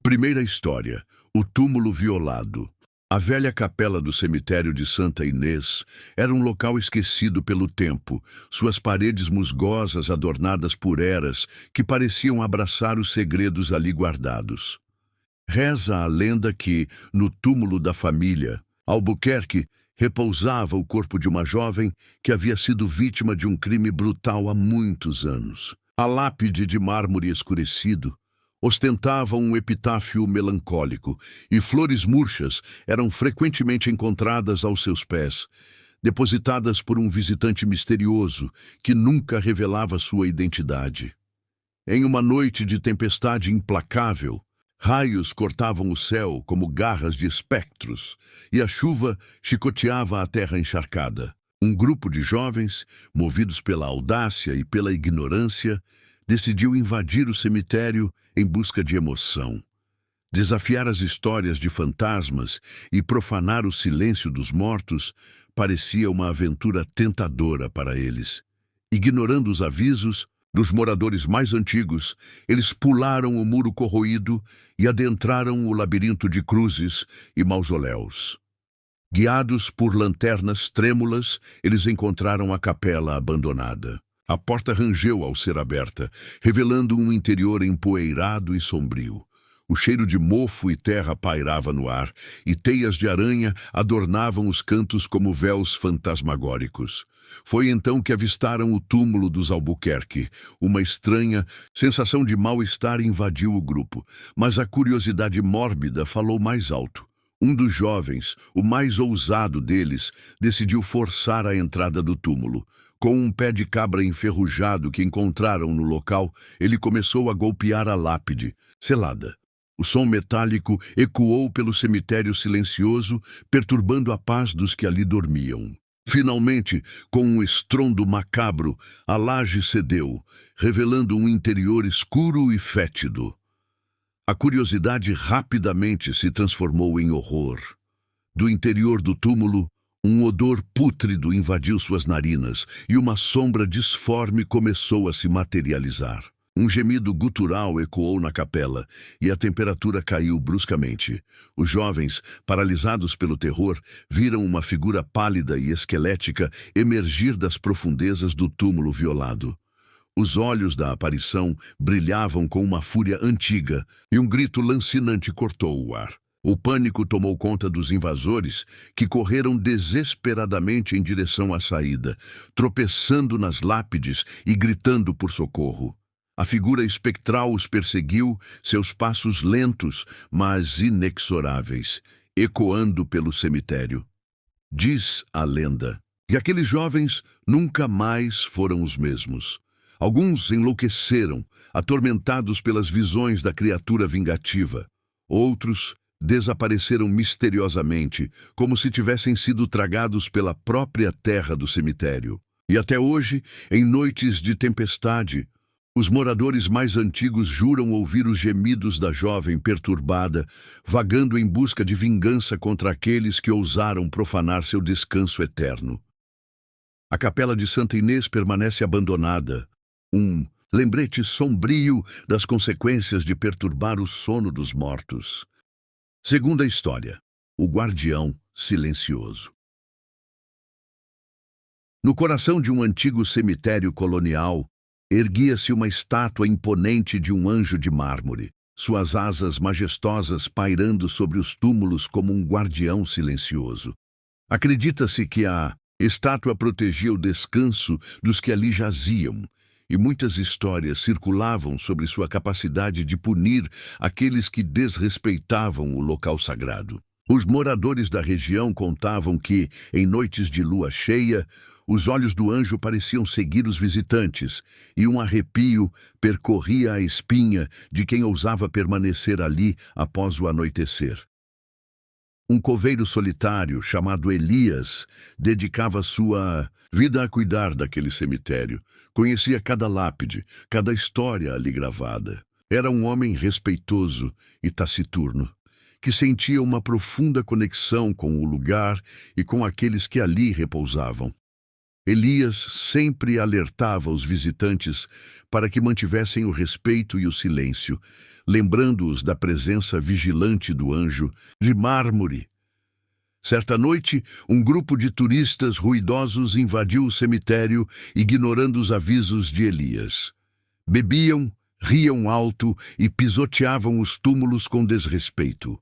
Primeira história: o túmulo violado. A velha capela do cemitério de Santa Inês era um local esquecido pelo tempo, suas paredes musgosas adornadas por eras que pareciam abraçar os segredos ali guardados. Reza a lenda que, no túmulo da família, Albuquerque, repousava o corpo de uma jovem que havia sido vítima de um crime brutal há muitos anos. A lápide de mármore escurecido ostentava um epitáfio melancólico, e flores murchas eram frequentemente encontradas aos seus pés, depositadas por um visitante misterioso que nunca revelava sua identidade. Em uma noite de tempestade implacável, raios cortavam o céu como garras de espectros, e a chuva chicoteava a terra encharcada. Um grupo de jovens, movidos pela audácia e pela ignorância, decidiu invadir o cemitério em busca de emoção. Desafiar as histórias de fantasmas e profanar o silêncio dos mortos parecia uma aventura tentadora para eles. Ignorando os avisos dos moradores mais antigos, eles pularam o muro corroído e adentraram o labirinto de cruzes e mausoléus. Guiados por lanternas trêmulas, eles encontraram a capela abandonada. A porta rangeu ao ser aberta, revelando um interior empoeirado e sombrio. O cheiro de mofo e terra pairava no ar, e teias de aranha adornavam os cantos como véus fantasmagóricos. Foi então que avistaram o túmulo dos Albuquerque. Uma estranha sensação de mal-estar invadiu o grupo, mas a curiosidade mórbida falou mais alto. Um dos jovens, o mais ousado deles, decidiu forçar a entrada do túmulo. Com um pé de cabra enferrujado que encontraram no local, ele começou a golpear a lápide, selada. O som metálico ecoou pelo cemitério silencioso, perturbando a paz dos que ali dormiam. Finalmente, com um estrondo macabro, a laje cedeu, revelando um interior escuro e fétido. A curiosidade rapidamente se transformou em horror. Do interior do túmulo, um odor pútrido invadiu suas narinas e uma sombra disforme começou a se materializar. Um gemido gutural ecoou na capela e a temperatura caiu bruscamente. Os jovens, paralisados pelo terror, viram uma figura pálida e esquelética emergir das profundezas do túmulo violado. Os olhos da aparição brilhavam com uma fúria antiga e um grito lancinante cortou o ar. O pânico tomou conta dos invasores, que correram desesperadamente em direção à saída, tropeçando nas lápides e gritando por socorro. A figura espectral os perseguiu, seus passos lentos, mas inexoráveis, ecoando pelo cemitério. Diz a lenda que aqueles jovens nunca mais foram os mesmos. Alguns enlouqueceram, atormentados pelas visões da criatura vingativa. Outros desapareceram misteriosamente, como se tivessem sido tragados pela própria terra do cemitério. E até hoje, em noites de tempestade, os moradores mais antigos juram ouvir os gemidos da jovem perturbada, vagando em busca de vingança contra aqueles que ousaram profanar seu descanso eterno. A capela de Santa Inês permanece abandonada, um lembrete sombrio das consequências de perturbar o sono dos mortos. Segunda história: o guardião silencioso. No coração de um antigo cemitério colonial, erguia-se uma estátua imponente de um anjo de mármore, suas asas majestosas pairando sobre os túmulos como um guardião silencioso. Acredita-se que a estátua protegia o descanso dos que ali jaziam, e muitas histórias circulavam sobre sua capacidade de punir aqueles que desrespeitavam o local sagrado. Os moradores da região contavam que, em noites de lua cheia, os olhos do anjo pareciam seguir os visitantes, e um arrepio percorria a espinha de quem ousava permanecer ali após o anoitecer. Um coveiro solitário, chamado Elias, dedicava sua vida a cuidar daquele cemitério. Conhecia cada lápide, cada história ali gravada. Era um homem respeitoso e taciturno, que sentia uma profunda conexão com o lugar e com aqueles que ali repousavam. Elias sempre alertava os visitantes para que mantivessem o respeito e o silêncio, lembrando-os da presença vigilante do anjo de mármore. Certa noite, um grupo de turistas ruidosos invadiu o cemitério, ignorando os avisos de Elias. Bebiam, riam alto e pisoteavam os túmulos com desrespeito.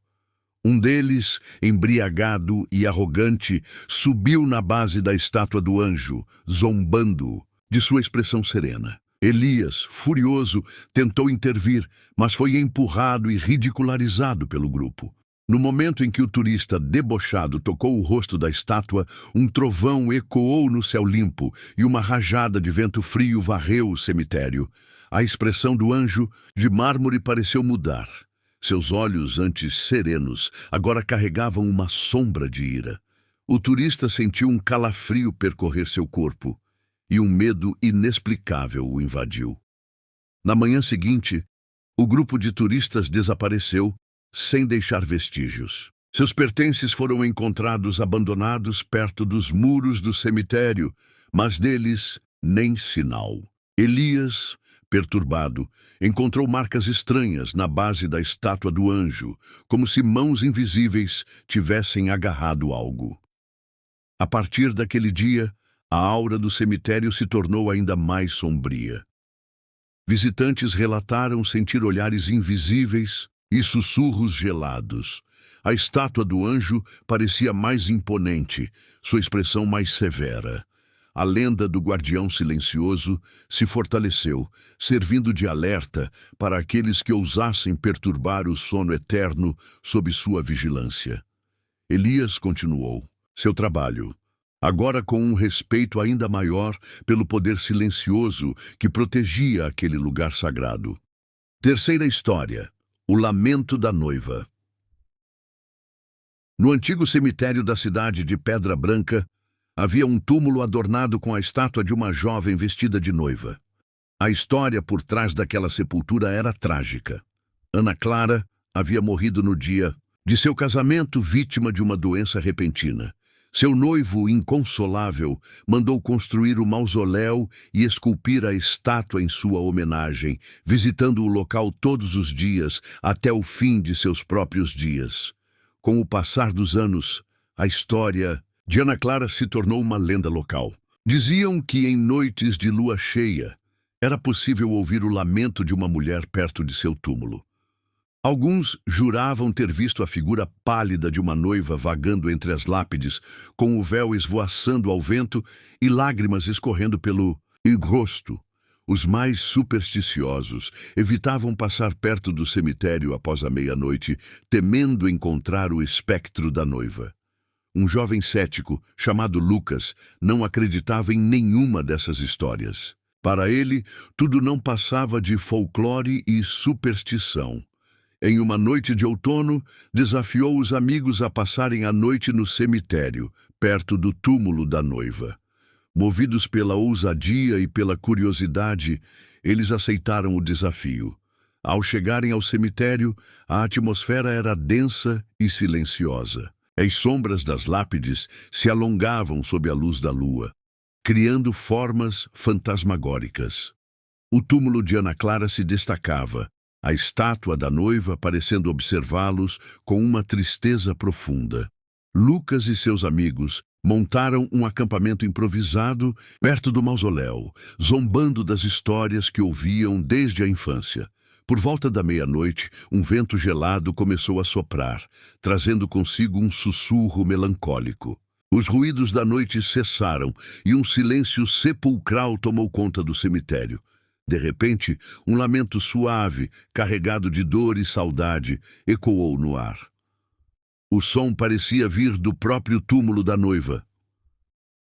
Um deles, embriagado e arrogante, subiu na base da estátua do anjo, zombando de sua expressão serena. Elias, furioso, tentou intervir, mas foi empurrado e ridicularizado pelo grupo. No momento em que o turista debochado tocou o rosto da estátua, um trovão ecoou no céu limpo e uma rajada de vento frio varreu o cemitério. A expressão do anjo de mármore pareceu mudar. Seus olhos, antes serenos, agora carregavam uma sombra de ira. O turista sentiu um calafrio percorrer seu corpo e um medo inexplicável o invadiu. Na manhã seguinte, o grupo de turistas desapareceu, sem deixar vestígios. Seus pertences foram encontrados abandonados perto dos muros do cemitério, mas deles nem sinal. Elias, perturbado, encontrou marcas estranhas na base da estátua do anjo, como se mãos invisíveis tivessem agarrado algo. A partir daquele dia, a aura do cemitério se tornou ainda mais sombria. Visitantes relataram sentir olhares invisíveis e sussurros gelados. A estátua do anjo parecia mais imponente, sua expressão mais severa. A lenda do guardião silencioso se fortaleceu, servindo de alerta para aqueles que ousassem perturbar o sono eterno sob sua vigilância. Elias continuou seu trabalho, agora com um respeito ainda maior pelo poder silencioso que protegia aquele lugar sagrado. Terceira história: o lamento da noiva. No antigo cemitério da cidade de Pedra Branca, havia um túmulo adornado com a estátua de uma jovem vestida de noiva. A história por trás daquela sepultura era trágica. Ana Clara havia morrido no dia de seu casamento, vítima de uma doença repentina. Seu noivo, inconsolável, mandou construir o mausoléu e esculpir a estátua em sua homenagem, visitando o local todos os dias até o fim de seus próprios dias. Com o passar dos anos, a história de Ana Clara se tornou uma lenda local. Diziam que em noites de lua cheia era possível ouvir o lamento de uma mulher perto de seu túmulo. Alguns juravam ter visto a figura pálida de uma noiva vagando entre as lápides, com o véu esvoaçando ao vento e lágrimas escorrendo pelo rosto. Os mais supersticiosos evitavam passar perto do cemitério após a meia-noite, temendo encontrar o espectro da noiva. Um jovem cético, chamado Lucas, não acreditava em nenhuma dessas histórias. Para ele, tudo não passava de folclore e superstição. Em uma noite de outono, desafiou os amigos a passarem a noite no cemitério, perto do túmulo da noiva. Movidos pela ousadia e pela curiosidade, eles aceitaram o desafio. Ao chegarem ao cemitério, a atmosfera era densa e silenciosa. As sombras das lápides se alongavam sob a luz da lua, criando formas fantasmagóricas. O túmulo de Ana Clara se destacava, a estátua da noiva parecendo observá-los com uma tristeza profunda. Lucas e seus amigos montaram um acampamento improvisado perto do mausoléu, zombando das histórias que ouviam desde a infância. Por volta da meia-noite, um vento gelado começou a soprar, trazendo consigo um sussurro melancólico. Os ruídos da noite cessaram e um silêncio sepulcral tomou conta do cemitério. De repente, um lamento suave, carregado de dor e saudade, ecoou no ar. O som parecia vir do próprio túmulo da noiva.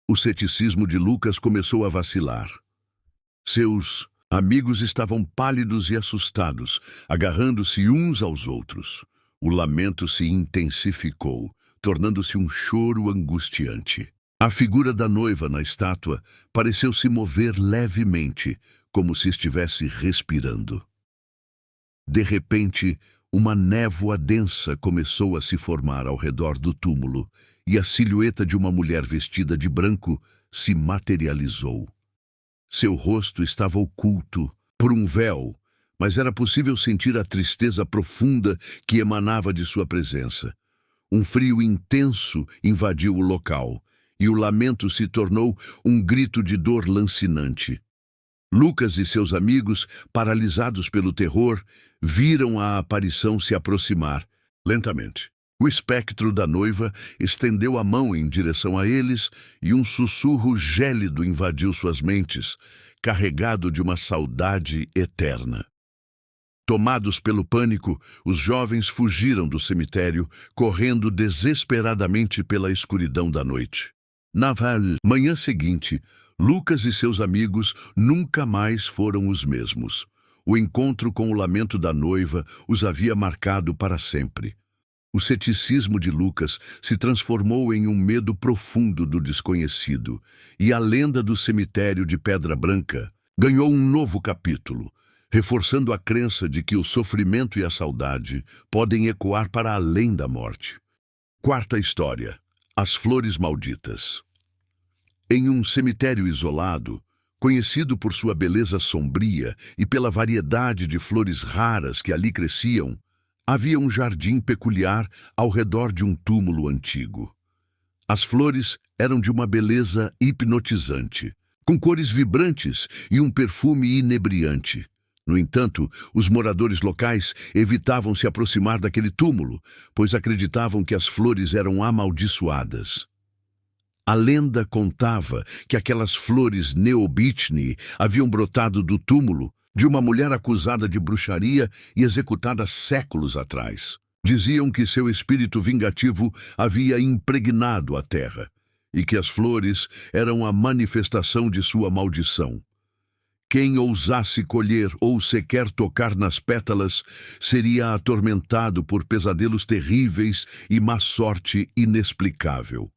O ceticismo de Lucas começou a vacilar. Seus amigos estavam pálidos e assustados, agarrando-se uns aos outros. O lamento se intensificou, tornando-se um choro angustiante. A figura da noiva na estátua pareceu se mover levemente, como se estivesse respirando. De repente, uma névoa densa começou a se formar ao redor do túmulo, e a silhueta de uma mulher vestida de branco se materializou. Seu rosto estava oculto por um véu, mas era possível sentir a tristeza profunda que emanava de sua presença. Um frio intenso invadiu o local, e o lamento se tornou um grito de dor lancinante. Lucas e seus amigos, paralisados pelo terror, viram a aparição se aproximar, lentamente. O espectro da noiva estendeu a mão em direção a eles e um sussurro gélido invadiu suas mentes, carregado de uma saudade eterna. Tomados pelo pânico, os jovens fugiram do cemitério, correndo desesperadamente pela escuridão da noite. Na manhã seguinte, Lucas e seus amigos nunca mais foram os mesmos. O encontro com o lamento da noiva os havia marcado para sempre. O ceticismo de Lucas se transformou em um medo profundo do desconhecido, e a lenda do cemitério de Pedra Branca ganhou um novo capítulo, reforçando a crença de que o sofrimento e a saudade podem ecoar para além da morte. Quarta história: As Flores Malditas. Em um cemitério isolado, conhecido por sua beleza sombria e pela variedade de flores raras que ali cresciam, havia um jardim peculiar ao redor de um túmulo antigo. As flores eram de uma beleza hipnotizante, com cores vibrantes e um perfume inebriante. No entanto, os moradores locais evitavam se aproximar daquele túmulo, pois acreditavam que as flores eram amaldiçoadas. A lenda contava que aquelas flores Neobitni haviam brotado do túmulo de uma mulher acusada de bruxaria e executada séculos atrás. Diziam que seu espírito vingativo havia impregnado a terra e que as flores eram a manifestação de sua maldição. Quem ousasse colher ou sequer tocar nas pétalas seria atormentado por pesadelos terríveis e má sorte inexplicável.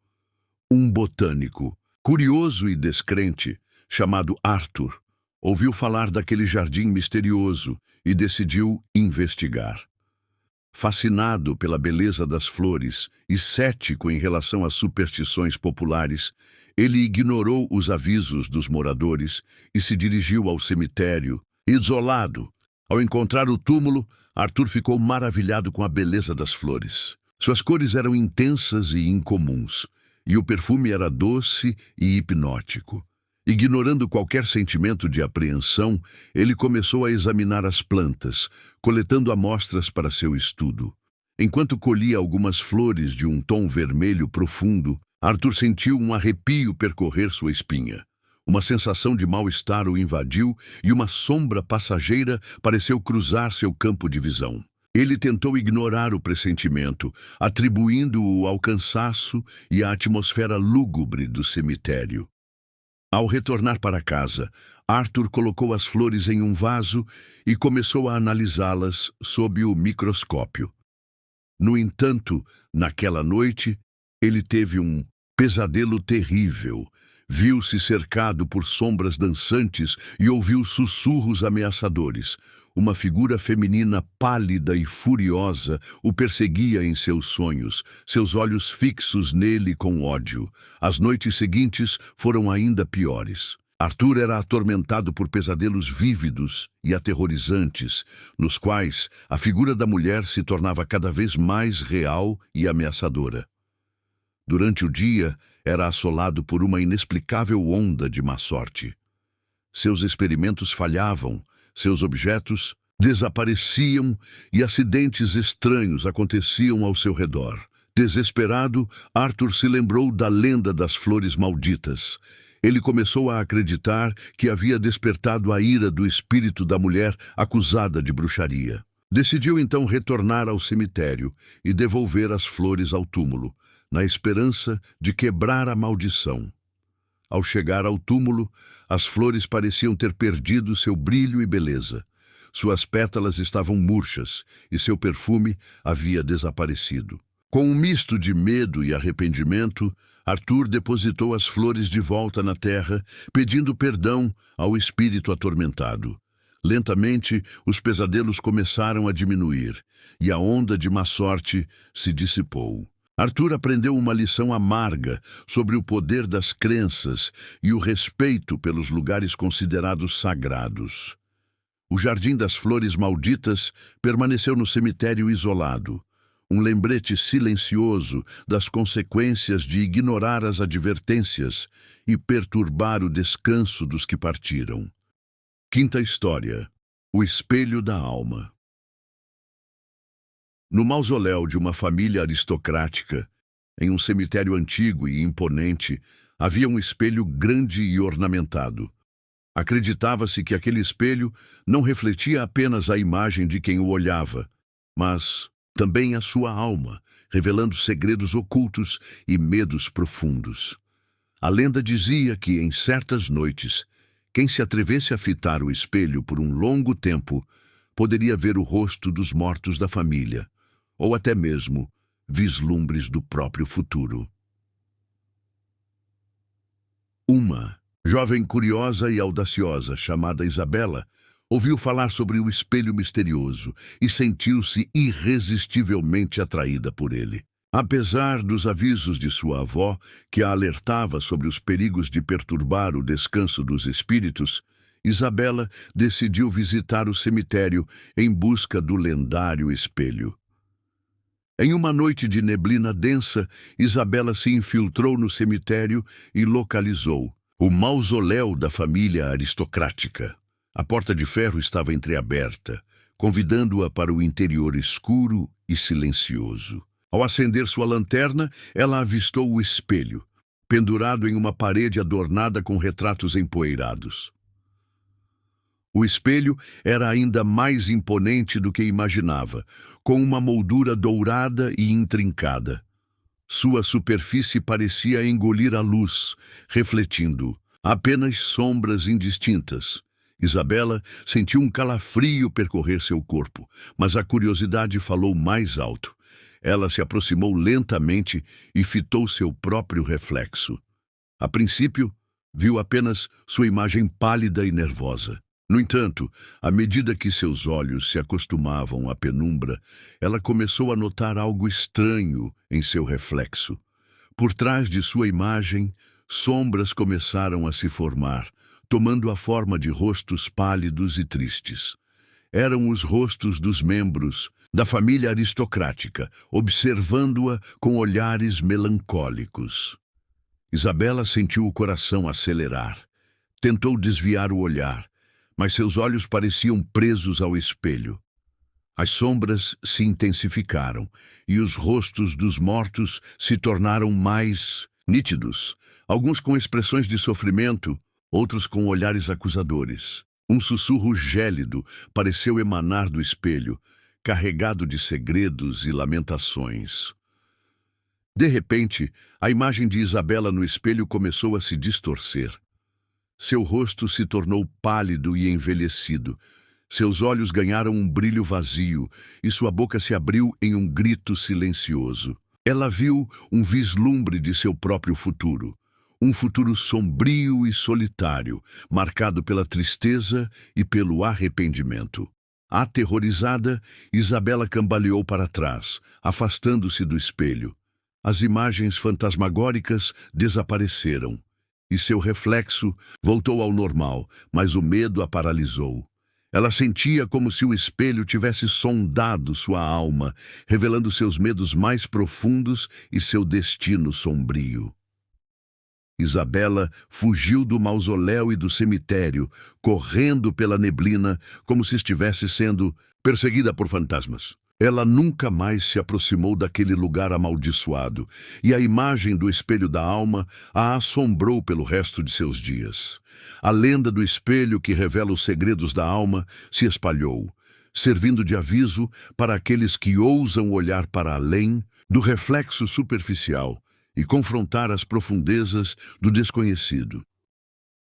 Um botânico, curioso e descrente, chamado Arthur, ouviu falar daquele jardim misterioso e decidiu investigar. Fascinado pela beleza das flores e cético em relação às superstições populares, ele ignorou os avisos dos moradores e se dirigiu ao cemitério. Isolado, ao encontrar o túmulo, Arthur ficou maravilhado com a beleza das flores. Suas cores eram intensas e incomuns, e o perfume era doce e hipnótico. Ignorando qualquer sentimento de apreensão, ele começou a examinar as plantas, coletando amostras para seu estudo. Enquanto colhia algumas flores de um tom vermelho profundo, Arthur sentiu um arrepio percorrer sua espinha. Uma sensação de mal-estar o invadiu e uma sombra passageira pareceu cruzar seu campo de visão. Ele tentou ignorar o pressentimento, atribuindo-o ao cansaço e à atmosfera lúgubre do cemitério. Ao retornar para casa, Arthur colocou as flores em um vaso e começou a analisá-las sob o microscópio. No entanto, naquela noite, ele teve um pesadelo terrível. Viu-se cercado por sombras dançantes e ouviu sussurros ameaçadores. Uma figura feminina pálida e furiosa o perseguia em seus sonhos, seus olhos fixos nele com ódio. As noites seguintes foram ainda piores. Arthur era atormentado por pesadelos vívidos e aterrorizantes, nos quais a figura da mulher se tornava cada vez mais real e ameaçadora. Durante o dia, era assolado por uma inexplicável onda de má sorte. Seus experimentos falhavam, seus objetos desapareciam e acidentes estranhos aconteciam ao seu redor. Desesperado, Arthur se lembrou da lenda das flores malditas. Ele começou a acreditar que havia despertado a ira do espírito da mulher acusada de bruxaria. Decidiu então retornar ao cemitério e devolver as flores ao túmulo, na esperança de quebrar a maldição. Ao chegar ao túmulo, as flores pareciam ter perdido seu brilho e beleza. Suas pétalas estavam murchas e seu perfume havia desaparecido. Com um misto de medo e arrependimento, Arthur depositou as flores de volta na terra, pedindo perdão ao espírito atormentado. Lentamente, os pesadelos começaram a diminuir e a onda de má sorte se dissipou. Arthur aprendeu uma lição amarga sobre o poder das crenças e o respeito pelos lugares considerados sagrados. O Jardim das Flores Malditas permaneceu no cemitério isolado, um lembrete silencioso das consequências de ignorar as advertências e perturbar o descanso dos que partiram. Quinta história: o espelho da alma. No mausoléu de uma família aristocrática, em um cemitério antigo e imponente, havia um espelho grande e ornamentado. Acreditava-se que aquele espelho não refletia apenas a imagem de quem o olhava, mas também a sua alma, revelando segredos ocultos e medos profundos. A lenda dizia que, em certas noites, quem se atrevesse a fitar o espelho por um longo tempo poderia ver o rosto dos mortos da família, ou até mesmo vislumbres do próprio futuro. Uma jovem curiosa e audaciosa, chamada Isabela, ouviu falar sobre o espelho misterioso e sentiu-se irresistivelmente atraída por ele. Apesar dos avisos de sua avó, que a alertava sobre os perigos de perturbar o descanso dos espíritos, Isabela decidiu visitar o cemitério em busca do lendário espelho. Em uma noite de neblina densa, Isabela se infiltrou no cemitério e localizou o mausoléu da família aristocrática. A porta de ferro estava entreaberta, convidando-a para o interior escuro e silencioso. Ao acender sua lanterna, ela avistou o espelho, pendurado em uma parede adornada com retratos empoeirados. O espelho era ainda mais imponente do que imaginava, com uma moldura dourada e intrincada. Sua superfície parecia engolir a luz, refletindo apenas sombras indistintas. Isabela sentiu um calafrio percorrer seu corpo, mas a curiosidade falou mais alto. Ela se aproximou lentamente e fitou seu próprio reflexo. A princípio, viu apenas sua imagem pálida e nervosa. No entanto, à medida que seus olhos se acostumavam à penumbra, ela começou a notar algo estranho em seu reflexo. Por trás de sua imagem, sombras começaram a se formar, tomando a forma de rostos pálidos e tristes. Eram os rostos dos membros da família aristocrática, observando-a com olhares melancólicos. Isabela sentiu o coração acelerar. Tentou desviar o olhar, mas seus olhos pareciam presos ao espelho. As sombras se intensificaram e os rostos dos mortos se tornaram mais nítidos, alguns com expressões de sofrimento, outros com olhares acusadores. Um sussurro gélido pareceu emanar do espelho, carregado de segredos e lamentações. De repente, a imagem de Isabela no espelho começou a se distorcer. Seu rosto se tornou pálido e envelhecido. Seus olhos ganharam um brilho vazio e sua boca se abriu em um grito silencioso. Ela viu um vislumbre de seu próprio futuro. Um futuro sombrio e solitário, marcado pela tristeza e pelo arrependimento. Aterrorizada, Isabela cambaleou para trás, afastando-se do espelho. As imagens fantasmagóricas desapareceram, e seu reflexo voltou ao normal, mas o medo a paralisou. Ela sentia como se o espelho tivesse sondado sua alma, revelando seus medos mais profundos e seu destino sombrio. Isabela fugiu do mausoléu e do cemitério, correndo pela neblina como se estivesse sendo perseguida por fantasmas. Ela nunca mais se aproximou daquele lugar amaldiçoado, e a imagem do espelho da alma a assombrou pelo resto de seus dias. A lenda do espelho que revela os segredos da alma se espalhou, servindo de aviso para aqueles que ousam olhar para além do reflexo superficial e confrontar as profundezas do desconhecido.